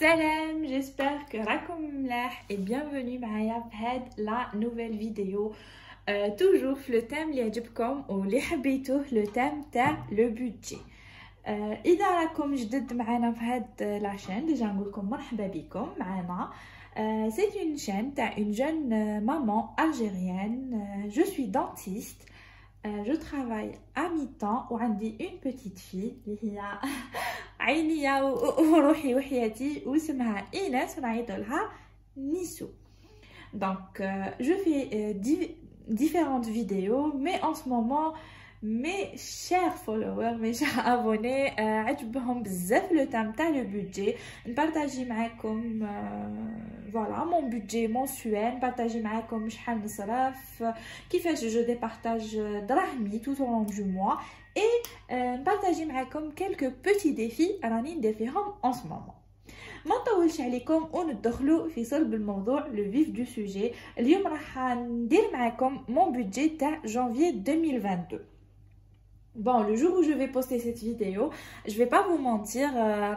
Salam, j'espère que راكم ملاح et bienvenue معايا في هاد la nouvelle vidéo. Toujours في le thème اللي عجبكم واللي حبيتوه le thème تاع le budget. إذا راكم جدد معنا في هاد la chaîne déjà نقول لكم مرحبا بكم معنا. C'est une chaîne تاع une jeune maman algérienne. Je suis dentiste. Je travaille à mi-temps وعندي une petite fille اللي هي عينيا وروحي وحياتي واسمها إيناس ونعيط لها نيسو. Donc je fais différentes vidéos, mais en ce moment mes chers followers, mes chers abonnés عجبهم بزاف le thème تاع le budget. نبارطاجي معاكم voilà mon budget mensuel, نبارطاجي معاكم شحال نصرف, كيفاش je départage دراهمي tout au long du mois et نبارطاجي معاكم quelques petits défis راني ندير فيهم en ce moment. ما نطولش عليكم وندخلوا في صلب الموضوع le vif du sujet. اليوم راح ندير معاكم mon budget تاع janvier 2022. Bon, le jour où je vais poster cette vidéo, je vais pas vous mentir,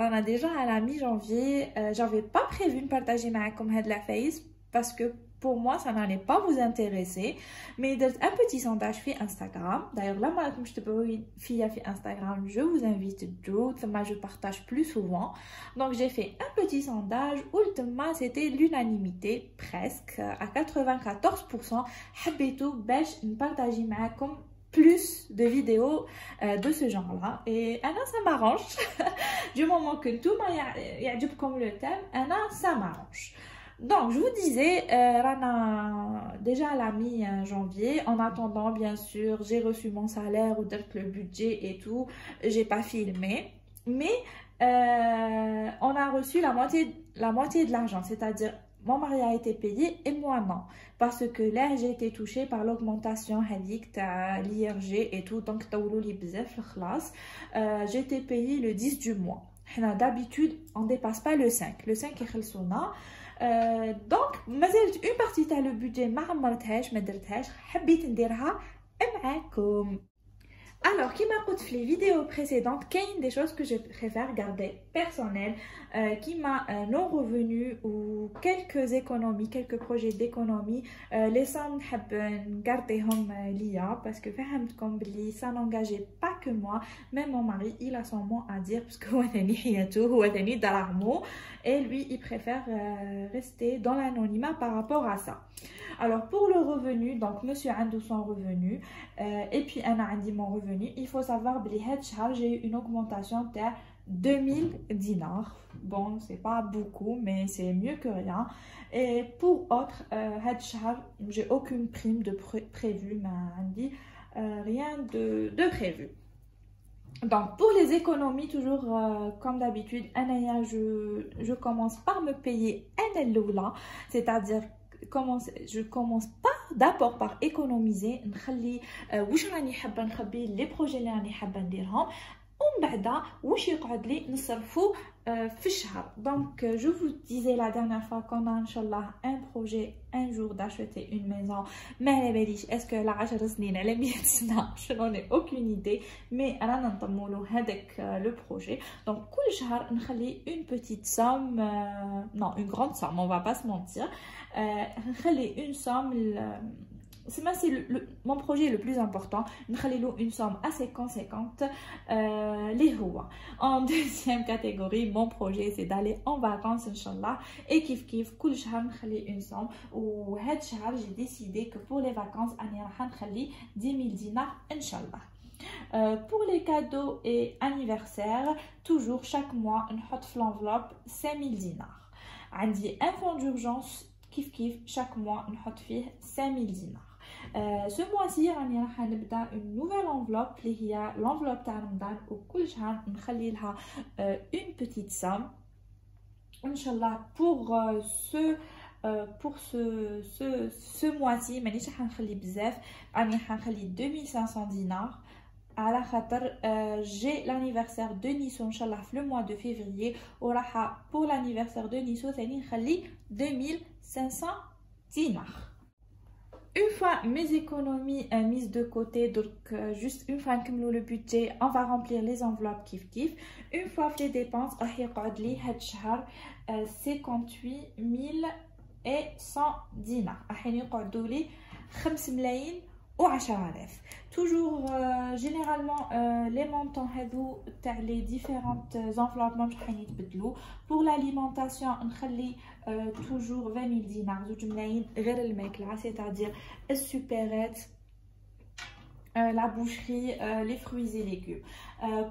on a déjà à la mi-janvier, j'avais pas prévu de partager معاكم هاد la face parce que pour moi ça n'allait pas vous intéresser, mais درت un petit sondage sur Instagram. D'ailleurs là ما راكمش تبعوني فيا في Instagram, je vous invite تجو ثم je partage plus souvent. Donc j'ai fait un petit sondage où le c'était l'unanimité presque à 94%. حبيتو باش نبارطاجي معاكم plus de vidéos de ce genre-là. Et Anna, ça m'arrange. Du moment que tout m'a comme le thème, Anna, ça m'arrange. Donc, je vous disais, Rana, déjà à la mi-janvier, en attendant, bien sûr, j'ai reçu mon salaire ou le budget et tout, j'ai pas filmé. Mais on a reçu la moitié de l'argent, c'est-à-dire mon mari a été payé et moi non. Parce que là, j'ai été touchée par l'augmentation de l'IRG et tout. Donc, j'ai été payée le 10 du mois. D'habitude, on ne dépasse pas le 5. Le 5 est khelsona. Donc, une partie de le budget, ما عمرتهاش ما درتهاش حبيت نديرها معاكم. Alors, qui m'a dit dans les vidéos précédentes, qu'il y a des choses que je préfère garder personnelles, qui m'a non revenu ou quelques économies, quelques projets d'économie, les sommes je garder l'IA parce que comme ça n'engageait pas que moi, même mon mari il a son mot à dire parce que et lui il préfère rester dans l'anonymat par rapport à ça. Alors pour le revenu, donc monsieur Andou son revenu et puis Anna Andi mon revenu, il faut savoir que j'ai eu une augmentation de 2000 dinars. Bon, c'est pas beaucoup, mais c'est mieux que rien. Et pour autre, j'ai aucune prime de prévue, mais rien de prévu. Donc pour les économies, toujours comme d'habitude, je commence par me payer un loula, c'est-à-dire je commence pas d'abord par économiser نخلي واش راني حابه نخبي لي بروجي اللي راني حابه نديرهم ومن بعد واش يقعد لي نصرفو في الشهر. Donc je vous disais la dernière fois qu'on a inchallah un projet un jour d'acheter une maison, ما على باليش اسكو لا 10 سنين على 100 سنه, je n'en ai aucune idée, mais رانا نطمولو هذاك le projet. Donc كل شهر نخلي une petite somme, non une grande somme, on va pas se mentir, نخلي une somme. C'est mon projet le plus important. Une somme assez conséquente. En deuxième catégorie, mon projet c'est d'aller en vacances, Inch'Allah. Et kif, كل شهر نخلي une somme. Ou هاد شهر j'ai décidé que pour les vacances, أنا راح نخلي 10 000 dinars, Inch'Allah. Pour les cadeaux et anniversaires, toujours chaque mois, نحط في l'enveloppe 5 000 dinars. عندي un fonds d'urgence, chaque mois, نحط فيه 5 000 dinars. Ce mois-ci راني راح نبدا une nouvelle enveloppe اللي هي l'enveloppe تاع رمضان وكل شهر نخلي لها une petite somme inchallah pour ce mois-ci. مانيش راح نخلي بزاف, راني راح نخلي 2500 dinars على خاطر j'ai l'anniversaire de Nisso inchallah le mois de février, وراح pour l'anniversaire de Nisso ثاني نخلي 2500 dinars. Une fois mes économies mises de côté, donc juste une fois que nous le budget, on va remplir les enveloppes kif kif. Une fois les dépenses, راح يقعد لي هاد الشهر 58,100 دينار. راح يقعدوا لي 5 ملايين و10,000. Toujours généralement les montants هذو تاع les différentes enveloppes ما راح يتبدلوا. Pour l'alimentation نخلي toujours 20,000 دينار 2 ملايين غير الماكله, c'est-à-dire السوبرات, la boucherie, les fruits et légumes.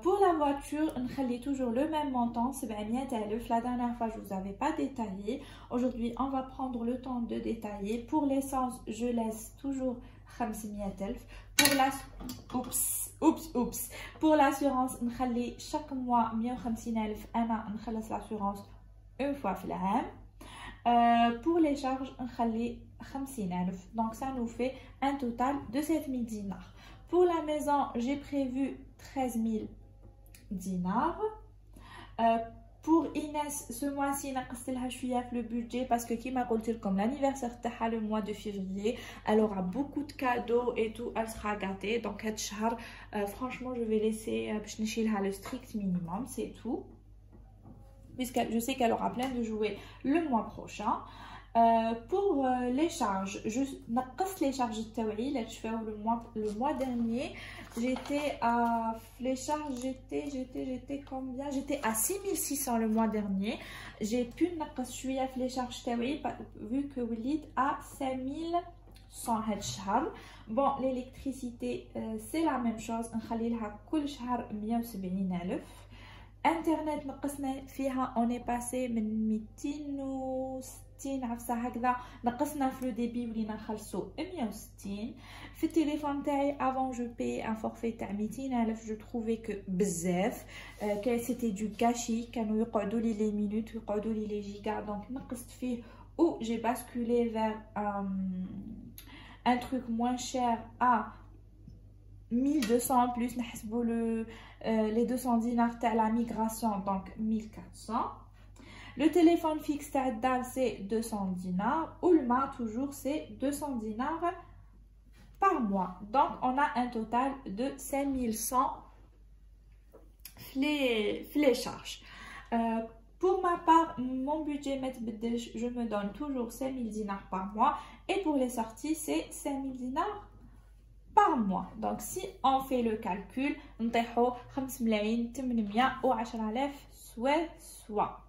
Pour la voiture, نخلي toujours le même montant, 700,000. La dernière fois, je ne vous avais pas détaillé. Aujourd'hui, on va prendre le temps de détailler. Pour l'essence, je laisse toujours 500,000. Pour l'assurance, نخلي chaque mois 150,000. أنا نخلص l'assurance une fois في العام. Pour les charges, نخلي 50,000. Donc ça nous fait un total de 7,000 dinars. Pour la maison, j'ai prévu 13,000 dinars. Pour Inès, ce mois-ci, نقصت لها شوية في le budget parce que كيما قلت لكم l'anniversaire تاعها le mois de février, elle aura beaucoup de cadeaux et tout, elle sera gâtée. Donc هاد الشهر franchement je vais laisser باش نشيلها le strict minimum, c'est tout. Puisque je sais qu'elle aura plein de jouets le mois prochain. Pour les charges, je نقصت les charges تاوعي اللي تشوفوا le mois dernier. J'étais à les charges, j'étais combien? J'étais à 6,600 le mois dernier. J'ai pu نقص شوية في les charges تاوعي vu que وليت à 5,100 هاد الشهر. Bon, l'électricité c'est la même chose, نخلي لها كل شهر 170,000. Internet نقصنا فيها, on est passé من 260 عفسه هكذا, نقصنا في لو ديبي ولينا نخلصو 160. في التليفون تاعي avant je payais un forfait تاع 200,000, je trouvais que بزاف, c'était du gâchis, كانوا يقعدوا لي les minutes يقعدوا لي les gigas, donc نقصت فيه ou j'ai basculé vers un truc moins cher à 1200 en plus, نحسبوا les 200 dinars à la migration, donc 1400. Le téléphone fixe تاع c'est 200 dinars. Ou le main toujours c'est 200 dinars par mois. Donc on a un total de 5,100 les charges. Pour ma part, mon budget je me donne toujours 5,000 dinars par mois. Et pour les sorties, c'est 5,000 dinars par mois. Donc si on fait le calcul, on a 5,810,000 soit.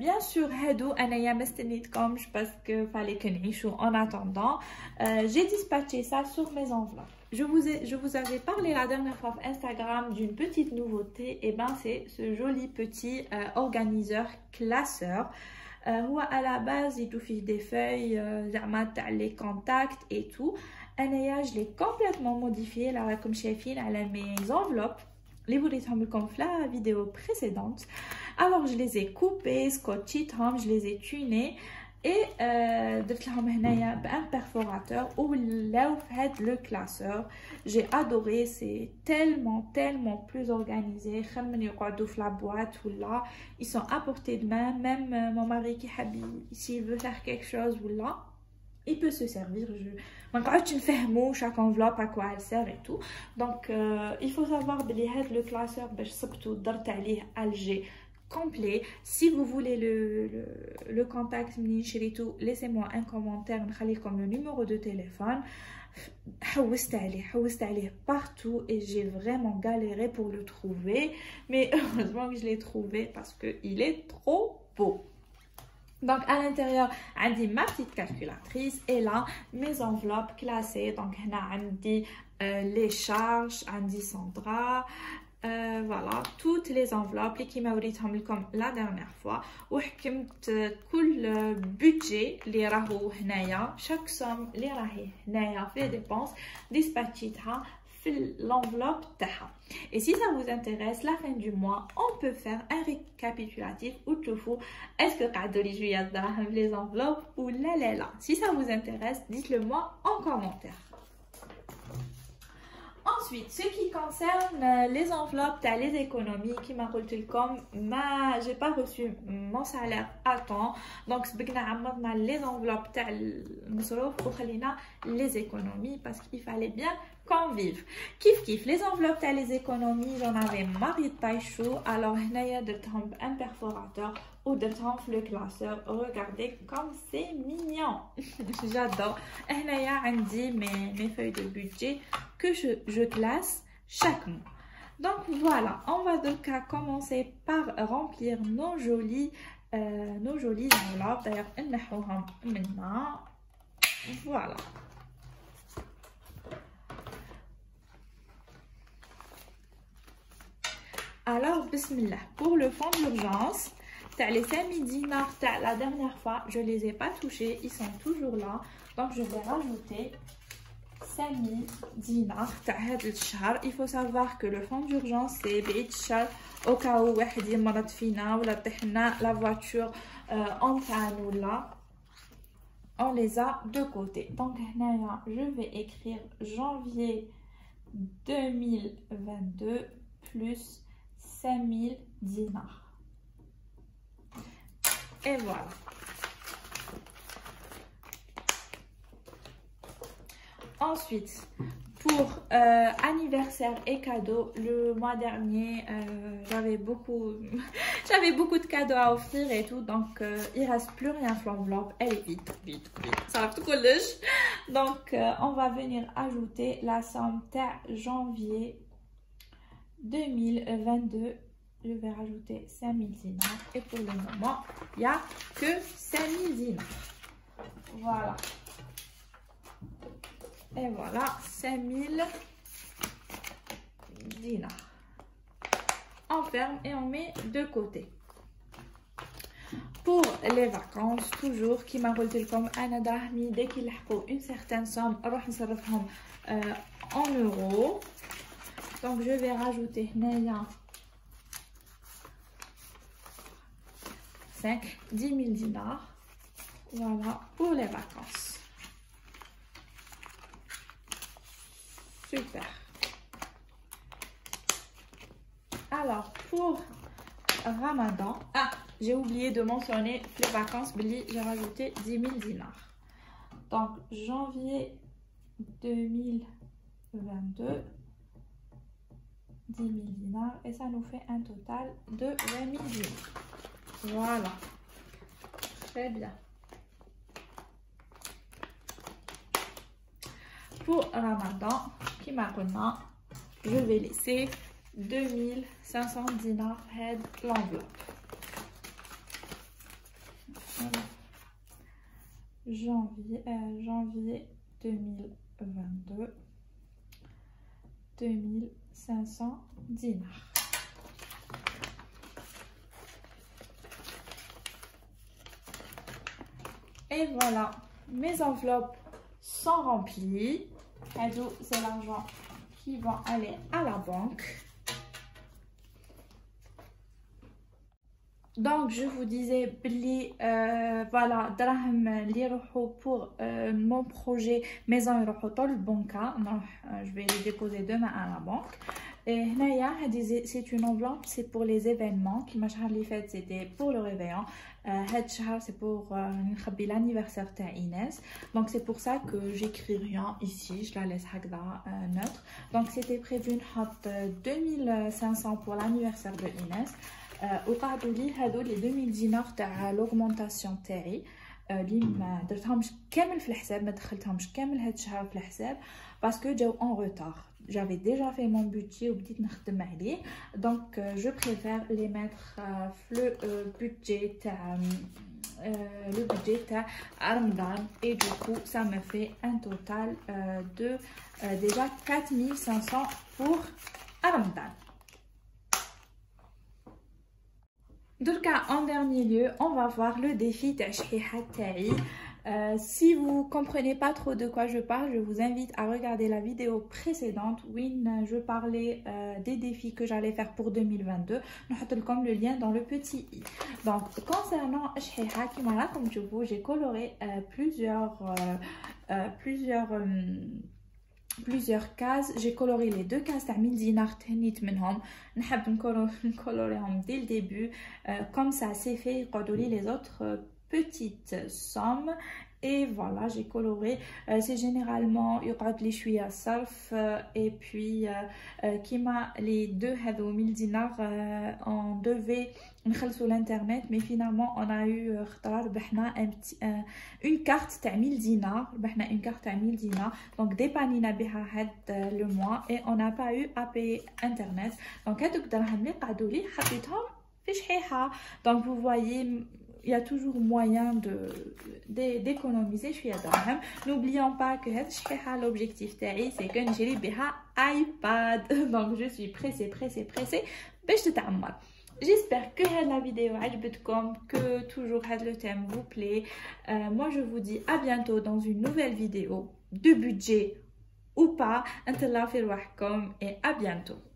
Bien sûr, هادو أنايا ما استنيتكمش parce que fallait que نعيشو en attendant. J'ai dispatché ça sur mes enveloppes. Je vous avais parlé la dernière fois sur Instagram d'une petite nouveauté. Et ben c'est ce joli petit organiseur classeur. À la base, il tout fait des feuilles, les contacts et tout. Je l'ai complètement modifié là, comme شايفين على mes enveloppes. Les وريتهم لكم في la vidéo précédente. Alors je les ai coupés, scotchيتهم, je les ai tunés et درت لهم هنايا بان perforateur ولاو في هاد le classeur. J'ai adoré, c'est tellement plus organisé. خير من يقعدوا في la boîte ولا. Ils sont à portée de main, même mon mari qui habille, s'il veut faire quelque chose ولا il peut se servir. ما نقعدش نفهمو chaque enveloppe à quoi elle sert et tout. Donc il faut savoir بلي هاد le classeur باش صبتو درت عليه alger complet. Si vous voulez le contact منين شريتو, laissez-moi un commentaire, نخليكم le numéro de téléphone. حوست عليه partout et j'ai vraiment galéré pour le trouver, mais heureusement que je l'ai trouvé parce que il est trop beau. Donc à l'intérieur, j'ai ma petite calculatrice et là mes enveloppes classées. Donc j'ai les charges, j'ai Sandra, voilà toutes les enveloppes qui m'a comme la dernière fois. وحكمت كل budget اللي راهو هنايا, chaque somme اللي راهي هنايا في les dépenses dispatchيتها في l'enveloppe تاعها. Et si ça vous intéresse, la fin du mois, on peut faire un récapitulatif ou تشوفوا est-ce que قعدوا لي شويه دراهم les enveloppes ou la. Si ça vous intéresse, dites-le moi en commentaire. Ensuite, ce qui concerne les enveloppes, les économies, qui m'a dit comme j'ai pas reçu mon salaire à temps, donc on a les enveloppes les économies parce qu'il fallait bien qu'on vive. Kif les enveloppes les économies, j'en avais marre de chaud, alors j'ai درتهم un perforateur ou درتهم le classeur. Regardez comme c'est mignon. J'adore. هنايا عندي mes feuilles de budget que je classe chaque mois. Donc voilà, on va donc commencer par remplir nos jolies enveloppes. D'ailleurs, نحوهم maintenant. Voilà. Alors, bismillah, pour le fonds d'urgence, les 5000 dinars, la dernière fois, je les ai pas touchés, ils sont toujours là. Donc, je vais rajouter 5000 dinars. Il faut savoir que le fonds d'urgence, c'est au cas où la voiture en panne ou là, on les a de côté. Donc, je vais écrire janvier 2022 plus 5000 dinars. Et voilà. Ensuite, pour anniversaire et cadeaux, le mois dernier, j'avais beaucoup de cadeaux à offrir et tout, donc il reste plus rien sur l'enveloppe. Elle est vide. Ça va tout coller. Donc, on va venir ajouter la somme de janvier 2022, je vais rajouter 5000 dinars et pour le moment, il n'y a que 5000 dinars. Voilà. Et voilà, 5000 dinars. On ferme et on met de côté. Pour les vacances, toujours, qui m'a dit comme Anna Dahmi, dès qu'il a une certaine somme, en euros. Donc, je vais rajouter 10 000 dinars. Voilà, pour les vacances. Super. Alors, pour Ramadan, j'ai oublié de mentionner les vacances, j'ai rajouté 10 000 dinars. Donc, janvier 2022. 10 000 dinars et ça nous fait un total de 20 000 dinars. Voilà. Très bien. Pour Ramadan, qui maintenant, je vais laisser 2500 dinars head l'enveloppe. Voilà. Janvier 2022. 2500 dinars. Et voilà, mes enveloppes sont remplies. C'est l'argent qui va aller à la banque. Donc, je vous disais, voilà, pour mon projet maison banca. Je vais les déposer demain à la banque. Et c'est une enveloppe, c'est pour les événements. Qui m'a fait, c'était pour le réveillon. C'est pour l'anniversaire d'Inès. Donc, c'est pour ça que j'écris rien ici. Je la laisse neutre. Donc, c'était prévu 2500 pour l'anniversaire de Inès. وقعدوا لي هادو لي 2000 دينار تاع لوغمونطاسيون تاعي اللي ما درتهمش كامل في الحساب ما دخلتهمش كامل هاد الشهر في الحساب باسكو جاو اون روتار j'avais déjà fait mon budget وبديت نخدم عليه donc je préfère les mettre le budget تاع Ramadan et du coup ça me fait un total de déjà 4500 pour Ramadan. Donc, en dernier lieu, on va voir le défi Tashhiha Ta'i. Si vous comprenez pas trop de quoi je parle, je vous invite à regarder la vidéo précédente où je parlais des défis que j'allais faire pour 2022. Je vais vous le lien dans le petit i. Donc, concernant Tashhiha Kimara, comme tu vois, j'ai coloré plusieurs plusieurs cases. J'ai coloré les deux cases تاع 1000 دينار تهنيت منهم. نحب نكولوريهم dès le début. Comme ça c'est fait يقعدوا لي les autres petites sommes. Et voilà, j'ai coloré. C'est généralement يقعد لي شويه صرف. Et puis كيما les deux هذو 1000 دينار on devait نخلصوا l'internet, mais finalement on a eu خطره ربحنا une carte تاع 1000 دينار. ربحنا une carte تاع 1000 دينار, donc ديبانينا بها هاد le mois et on n'a pas eu à payer internet. donc هادوك الدراهم اللي قعدوا لي حطيتهم في شحيحه. donc vous voyez, il y a toujours moyen d'économiser شويه دراهم. N'oublions pas que هاد الشحيحه l'objectif تاعي c'est que نشري بها iPad. donc je suis pressée باش تتعمر. J'espère que la vidéo عجبتكم, que toujours le thème vous plaît. Moi je vous dis à bientôt dans une nouvelle vidéo de budget ou pas. انتظروا في رواحكم et à bientôt.